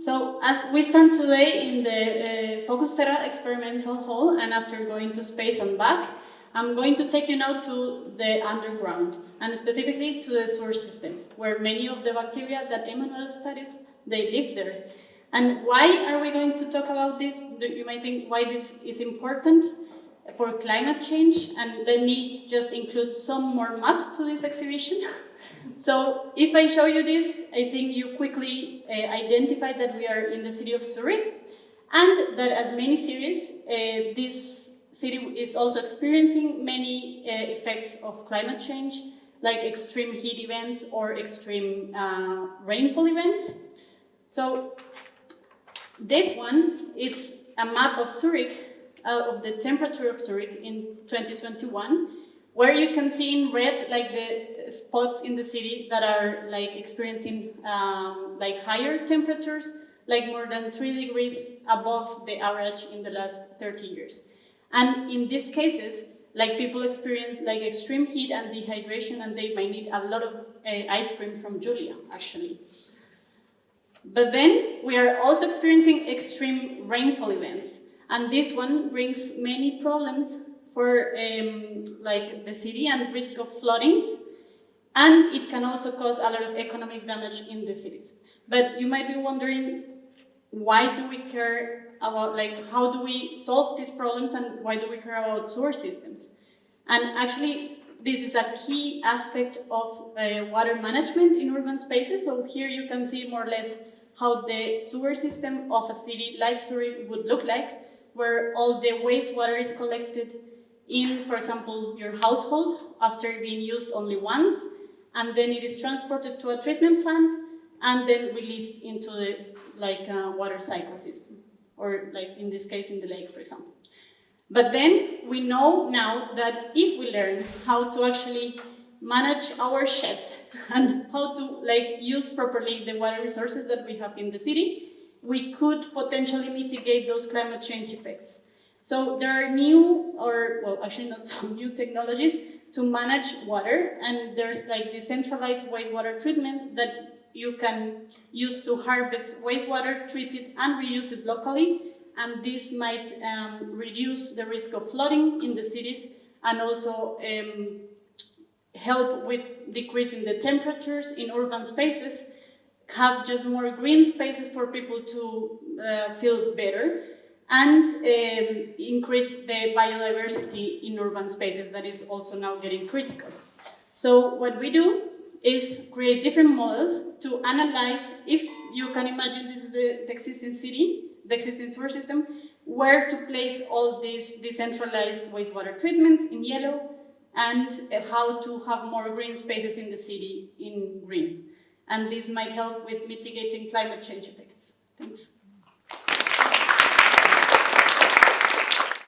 So as we stand today in the Focus Terra experimental hall, and after going to space and back, I'm going to take you now to the underground, and specifically to the sewer systems, where many of the bacteria that Emmanuel studies, they live there. And why are we going to talk about this? You might think why this is important for climate change, and let me just include some more maps to this exhibition. So if I show you this, I think you quickly identify that we are in the city of Zurich, and that as many cities, this city is also experiencing many effects of climate change, like extreme heat events or extreme rainfall events. So this one is a map of Zurich, of the temperature of Zurich in 2021, where you can see in red like the spots in the city that are like experiencing like higher temperatures, like more than 3 degrees above the average in the last 30 years. And in these cases, like people experience like extreme heat and dehydration, and they might need a lot of ice cream from Julia, actually. But then we are also experiencing extreme rainfall events, and this one brings many problems for like the city and risk of floodings, and it can also cause a lot of economic damage in the cities. But you might be wondering, why do we care about, like, how do we solve these problems, and why do we care about sewer systems? And actually, this is a key aspect of water management in urban spaces. So here you can see more or less how the sewer system of a city like Zurich would look like, where all the wastewater is collected in, for example, your household after being used only once, and then it is transported to a treatment plant and then released into the water cycle system, or like in this case in the lake, for example. But then we know now that if we learn how to actually manage our shed and how to like use properly the water resources that we have in the city, we could potentially mitigate those climate change effects. So there are new, or well, actually not so new technologies to manage water, and there's like decentralized wastewater treatment that you can use to harvest wastewater, treat it, and reuse it locally. And this might reduce the risk of flooding in the cities, and also help with decreasing the temperatures in urban spaces, have just more green spaces for people to feel better, and increase the biodiversity in urban spaces that is also now getting critical. So what we do is create different models to analyze, if you can imagine this is the existing city, the existing sewer system, where to place all these decentralized wastewater treatments in yellow, and how to have more green spaces in the city in green. And this might help with mitigating climate change effects. Thanks.